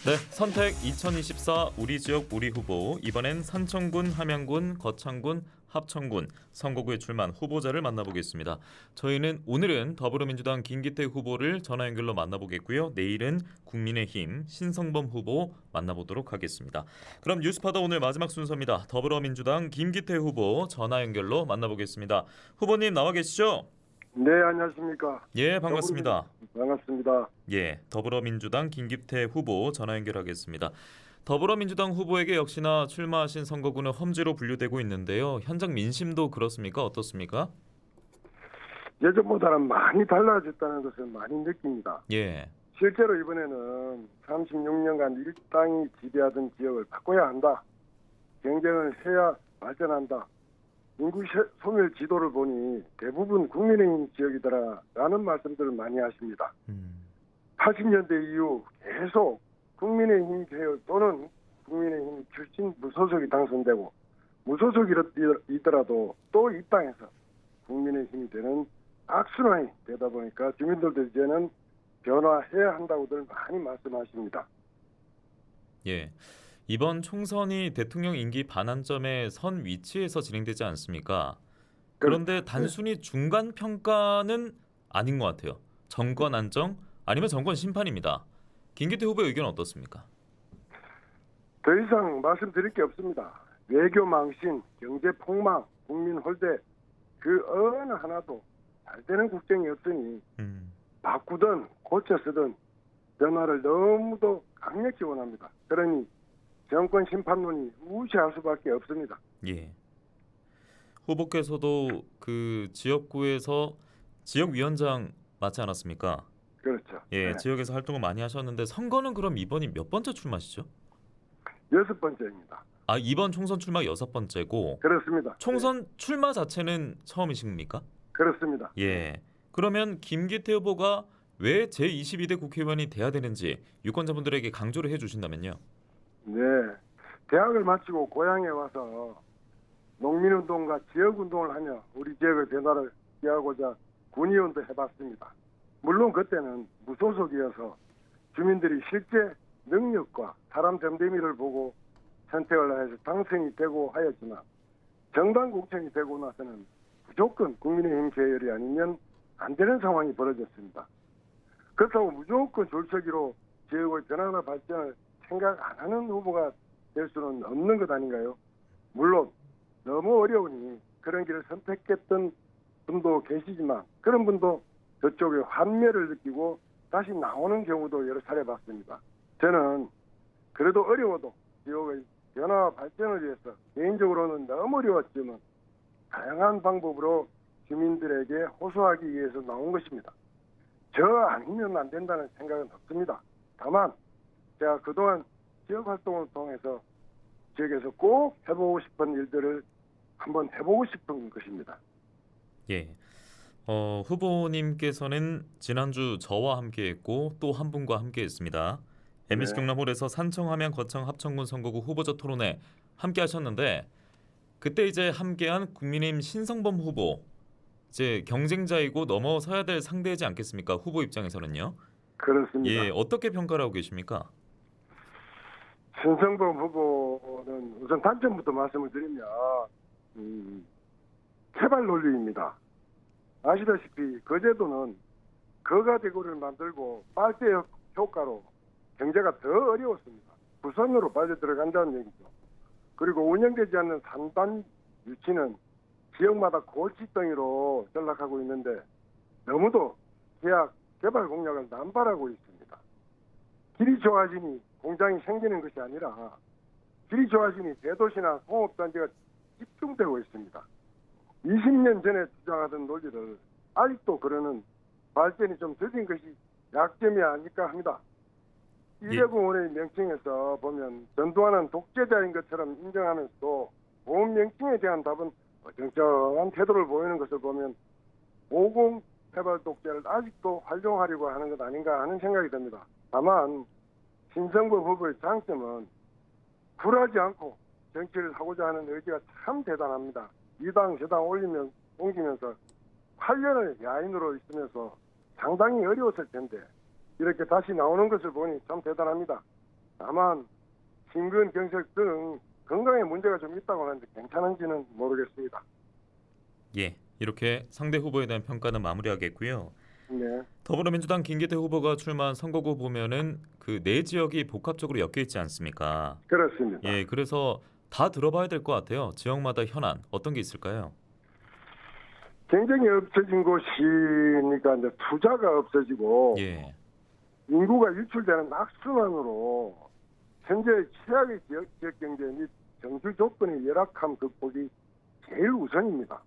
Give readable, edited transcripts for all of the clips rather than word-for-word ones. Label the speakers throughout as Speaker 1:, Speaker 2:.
Speaker 1: 네, 선택 2024 우리 지역 우리 후보. 이번엔 산청군, 함양군, 거창군, 합천군 선거구에 출마한 후보자를 만나보겠습니다. 저희는 오늘은 더불어민주당 김기태 후보를 전화 연결로 만나보겠고요. 내일은 국민의힘 신성범 후보 만나보도록 하겠습니다. 그럼 뉴스파더 오늘 마지막 순서입니다. 더불어민주당 김기태 후보 전화 연결로 만나보겠습니다. 후보님 나와 계시죠?
Speaker 2: 네, 안녕하십니까.
Speaker 1: 예, 반갑습니다.
Speaker 2: 반갑습니다.
Speaker 1: 예, 더불어민주당 김기태 후보 전화 연결하겠습니다. 더불어민주당 후보에게 역시나 출마하신 선거구는 험지로 분류되고 있는데요. 현장 민심도 그렇습니까? 어떻습니까?
Speaker 2: 예전보다는 많이 달라졌다는 것을 많이 느낍니다.
Speaker 1: 예,
Speaker 2: 실제로 이번에는 36년간 일당이 지배하던 지역을 바꿔야 한다. 경쟁을 해야 발전한다. 인구 소멸 지도를 보니 대부분 국민의힘 지역이더라라는 말씀들을 많이 하십니다. 80년대 이후 계속 국민의힘 계열 또는 국민의힘 출신 무소속이 당선되고 무소속이더라도 또 이 땅에서 국민의힘이 되는 악순환이 되다 보니까 주민들도 이제는 변화해야 한다고들 많이 말씀하십니다.
Speaker 1: 예. 이번 총선이 대통령 임기 반환점에 선 위치에서 진행되지 않습니까? 그런데 단순히 중간 평가는 아닌 것 같아요. 정권 안정 아니면 정권 심판입니다. 김기태 후보의 의견은 어떻습니까?
Speaker 2: 더 이상 말씀드릴 게 없습니다. 외교 망신, 경제 폭망, 국민 홀대 그 어느 하나도 잘 되는 국정이 없으니 바꾸든 고쳐 쓰든 변화를 너무도 강력히 원합니다. 그러니 정권 심판론이 무시할 수밖에 없습니다.
Speaker 1: 예. 후보께서도 그 지역구에서 지역위원장 맡지 않았습니까?
Speaker 2: 그렇죠.
Speaker 1: 예,
Speaker 2: 네.
Speaker 1: 지역에서 활동을 많이 하셨는데 선거는 그럼 이번이 몇 번째 출마시죠?
Speaker 2: 6번째입니다.
Speaker 1: 아, 이번 총선 출마 6번째고
Speaker 2: 그렇습니다.
Speaker 1: 총선
Speaker 2: 네.
Speaker 1: 출마 자체는 처음이십니까?
Speaker 2: 그렇습니다.
Speaker 1: 예. 그러면 김기태 후보가 왜 제22대 국회의원이 돼야 되는지 유권자분들에게 강조를 해주신다면요.
Speaker 2: 네. 대학을 마치고 고향에 와서 농민운동과 지역운동을 하며 우리 지역의 변화를 기하고자 군의원도 해봤습니다. 물론 그때는 무소속이어서 주민들이 실제 능력과 사람 됨됨이를 보고 선택을 해서 당선이 되고 하였지만 정당 공천이 되고 나서는 무조건 국민의힘 계열이 아니면 안 되는 상황이 벌어졌습니다. 그렇다고 무조건 줄서기로 지역의 변화나 발전을 생각 안 하는 후보가 될 수는 없는 것 아닌가요? 물론 너무 어려우니 그런 길을 선택했던 분도 계시지만 그런 분도 저쪽에 환멸을 느끼고 다시 나오는 경우도 여러 차례 봤습니다. 저는 그래도 어려워도 지역의 변화와 발전을 위해서 개인적으로는 너무 어려웠지만 다양한 방법으로 주민들에게 호소하기 위해서 나온 것입니다. 저 아니면 안 된다는 생각은 없습니다. 다만 제가 그동안 지역 활동을 통해서 지역에서 꼭 해보고 싶은 일들을 한번 해보고 싶은 것입니다.
Speaker 1: 예. 후보님께서는 지난주 저와 함께했고 또 한 분과 함께했습니다. MBC
Speaker 2: 네.
Speaker 1: 경남홀에서 산청, 함양, 거창, 합천군 선거구 후보자 토론회 함께하셨는데 그때 이제 함께한 국민의힘 신성범 후보 이제 경쟁자이고 넘어서야 될 상대이지 않겠습니까? 후보 입장에서는요.
Speaker 2: 그렇습니다.
Speaker 1: 예, 어떻게 평가를 하고 계십니까?
Speaker 2: 신성범 후보는 우선 단점부터 말씀을 드리면 개발 논리입니다. 아시다시피 거제도는 거가대구를 만들고 빨대 효과로 경제가 더 어려웠습니다. 부선으로 빨려 들어간다는 얘기죠. 그리고 운영되지 않는 산단 유치는 지역마다 골칫덩이로 전락하고 있는데 너무도 계약 개발 공약을 남발하고 있습니다. 길이 좋아지니 공장이 생기는 것이 아니라 길이 좋아지니 대도시나 공업단지가 집중되고 있습니다. 20년 전에 주장하던 논리를 아직도 그러는 발전이 좀 더딘 것이 약점이 아닐까 합니다. 이대공원의 명칭에서 보면 전두환은 독재자인 것처럼 인정하면서도 보험 명칭에 대한 답은 어정쩡한 태도를 보이는 것을 보면 50 개발 독재를 아직도 활용하려고 하는 것 아닌가 하는 생각이 듭니다. 다만 신성범 후보의 장점은 굴하지 않고 정치를 하고자 하는 의지가 참 대단합니다. 이당 저당 옮기면서 8년을 야인으로 있으면서 상당히 어려웠을 텐데 이렇게 다시 나오는 것을 보니 참 대단합니다. 다만 심근경색 등 건강에 문제가 좀 있다고 하는데 괜찮은지는 모르겠습니다.
Speaker 1: 예, 이렇게 상대 후보에 대한 평가는 마무리하겠고요.
Speaker 2: 네,
Speaker 1: 더불어민주당 김기태 후보가 출마한 선거구 보면은 그 네 지역이 복합적으로 엮여 있지 않습니까?
Speaker 2: 그렇습니다.
Speaker 1: 예, 그래서 다 들어봐야 될 것 같아요. 지역마다 현안 어떤 게 있을까요?
Speaker 2: 경쟁이 없어진 곳이니까 이제 투자가 없어지고
Speaker 1: 예,
Speaker 2: 인구가 유출되는 악순환으로 현재 최악의 지역 경제 및 정치 조건의 열악함 극복이 제일 우선입니다.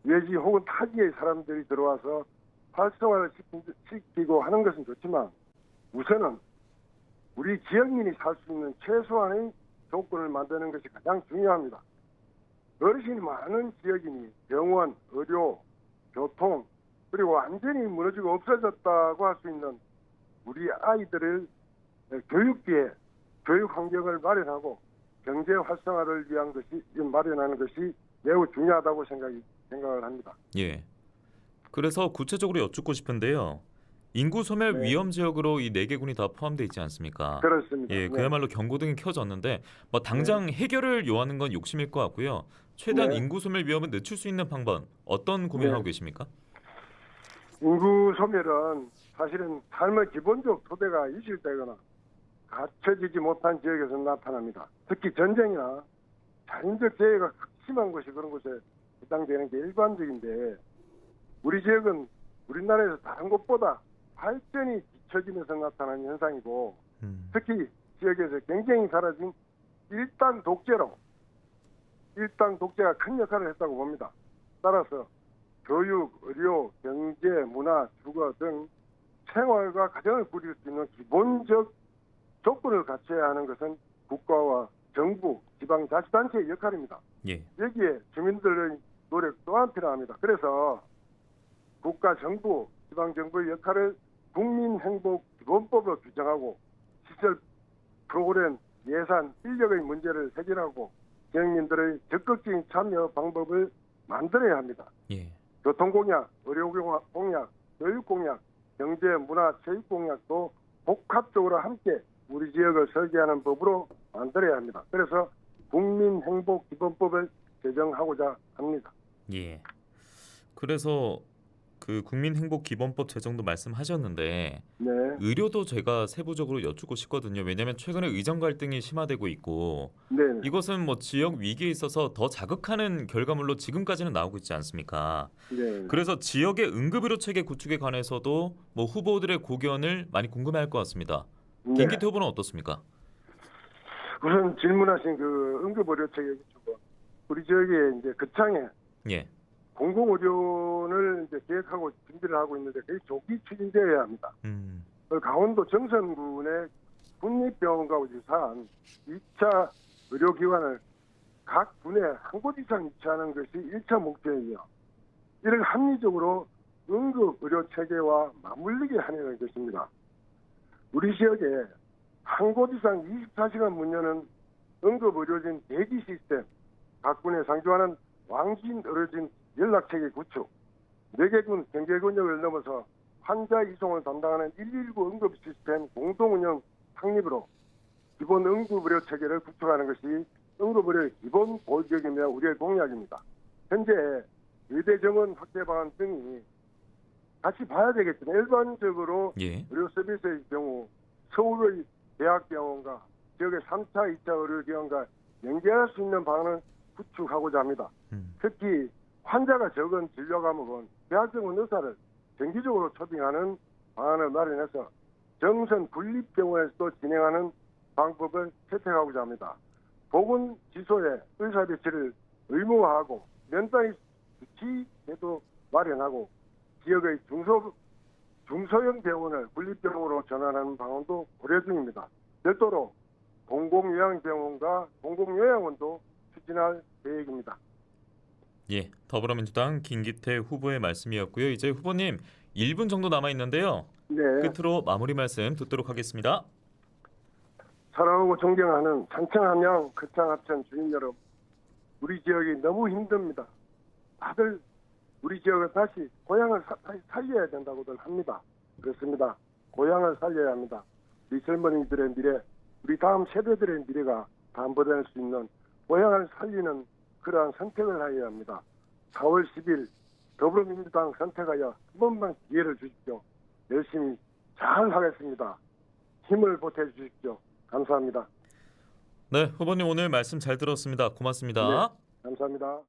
Speaker 2: 외지 혹은 타지의 사람들이 들어와서 활성화를 시키고 하는 것은 좋지만 우선은 우리 지역민이 살 수 있는 최소한의 조건을 만드는 것이 가장 중요합니다. 어르신이 많은 지역이니 병원, 의료, 교통 그리고 완전히 무너지고 없어졌다고 할 수 있는 우리 아이들을 교육기에 교육 환경을 마련하고 경제 활성화를 위한 것이 마련하는 것이 매우 중요하다고 생각을 합니다.
Speaker 1: 예. 그래서 구체적으로 여쭙고 싶은데요. 인구 소멸
Speaker 2: 네.
Speaker 1: 위험 지역으로 이 네 개 군이 다 포함되어 있지 않습니까?
Speaker 2: 그렇습니다.
Speaker 1: 예,
Speaker 2: 네.
Speaker 1: 그야말로 경고등이 켜졌는데 뭐 당장 해결을 요하는 건 욕심일 것 같고요. 최대한
Speaker 2: 네.
Speaker 1: 인구 소멸 위험을 늦출 수 있는 방법 어떤 고민을
Speaker 2: 네.
Speaker 1: 하고 계십니까?
Speaker 2: 인구 소멸은 사실은 삶의 기본적 토대가 이식되거나 갖춰지지 못한 지역에서 나타납니다. 특히 전쟁이나 자연적 재해가 심한 곳이 그런 곳에 해당되는 게 일반적인데 우리 지역은 우리나라에서 다른 곳보다 발전이 뒤처지면서 나타나는 현상이고 특히 지역에서 경쟁이 사라진 일당 독재가 큰 역할을 했다고 봅니다. 따라서 교육, 의료, 경제, 문화, 주거 등 생활과 가정을 꾸릴 수 있는 기본적 조건을 갖춰야 하는 것은 국가와 정부, 지방자치단체의 역할입니다.
Speaker 1: 예.
Speaker 2: 여기에 주민들의 노력 또한 필요합니다. 그래서 국가, 정부, 지방정부의 역할을 국민행복기본법으로 규정하고 시설, 프로그램, 예산, 인력의 문제를 해결하고 지역민들의 적극적인 참여 방법을 만들어야 합니다.
Speaker 1: 예.
Speaker 2: 교통공약, 의료공약, 교육공약, 경제, 문화, 체육공약도 복합적으로 함께 우리 지역을 설계하는 법으로 만들어야 합니다. 그래서 국민행복기본법을 제정하고자 합니다.
Speaker 1: 예. 그래서 그 국민행복기본법 제정도 말씀하셨는데
Speaker 2: 네,
Speaker 1: 의료도 제가 세부적으로 여쭙고 싶거든요. 왜냐하면 최근에 의정 갈등이 심화되고 있고
Speaker 2: 네,
Speaker 1: 이것은 뭐 지역 위기에 있어서 더 자극하는 결과물로 지금까지는 나오고 있지 않습니까?
Speaker 2: 네.
Speaker 1: 그래서 지역의 응급의료 체계 구축에 관해서도 뭐 후보들의 고견을 많이 궁금해할 것 같습니다.
Speaker 2: 네.
Speaker 1: 김기태 후보는 어떻습니까?
Speaker 2: 우선 질문하신 그 응급의료체계 구축은 우리 지역에 이제 거창에
Speaker 1: 예.
Speaker 2: 공공의료원을 이제 계획하고 준비를 하고 있는데 그게 조기 추진되어야 합니다. 그 강원도 정선군의 국립병원과 유사한 2차 의료기관을 각 군에 한 곳 이상 위치하는 것이 1차 목표이며 이를 합리적으로 응급의료체계와 맞물리게 하려는 것입니다. 우리 지역에 한 곳 이상 24시간 문 여는 응급의료진 대기 시스템, 각 군에 상주하는 왕진 의료진 연락체계 구축, 4개군 경계권역을 넘어서 환자 이송을 담당하는 119 응급 시스템 공동운영 창립으로 기본 응급의료 체계를 구축하는 것이 응급의료의 기본 골격이며 우리의 공약입니다. 현재 의대 정원 확대 방안 등이 같이 봐야 되겠지만 일반적으로
Speaker 1: 예.
Speaker 2: 의료 서비스의 경우 서울의 대학병원과 지역의 3차, 2차 의료기관과 연계할 수 있는 방안을 구축하고자 합니다. 특히 환자가 적은 진료 과목은 대학병원 의사를 정기적으로 초빙하는 방안을 마련해서 정선 군립병원에서도 진행하는 방법을 채택하고자 합니다. 보건지소에 의사 배치를 의무화하고 면담 수치 제도 마련하고 지역의 중소형 병원을 군립병원으로 전환하는 방안도 고려 중입니다. 별도로 공공요양병원과 공공요양원도 추진할 계획입니다.
Speaker 1: 예. 더불어민주당 김기태 후보의 말씀이었고요. 이제 후보님 1분 정도 남아 있는데요.
Speaker 2: 네,
Speaker 1: 끝으로 마무리 말씀 듣도록 하겠습니다.
Speaker 2: 사랑하고 존경하는 산청함양 거창합천 주민 여러분, 우리 지역이 너무 힘듭니다. 다들 우리 지역을 다시 고향을 다시 살려야 된다고들 합니다. 그렇습니다. 고향을 살려야 합니다. 우리 젊은이들의 미래, 우리 다음 세대들의 미래가 담보될 수 있는 고향을 살리는 그러한 선택을 하여야 합니다. 4월 10일 더불어민주당 선택하여 한 번만 기회를 주십시오. 열심히 잘 하겠습니다. 힘을 보태주십시오. 감사합니다.
Speaker 1: 네, 후보님 오늘 말씀 잘 들었습니다. 고맙습니다.
Speaker 2: 네, 감사합니다.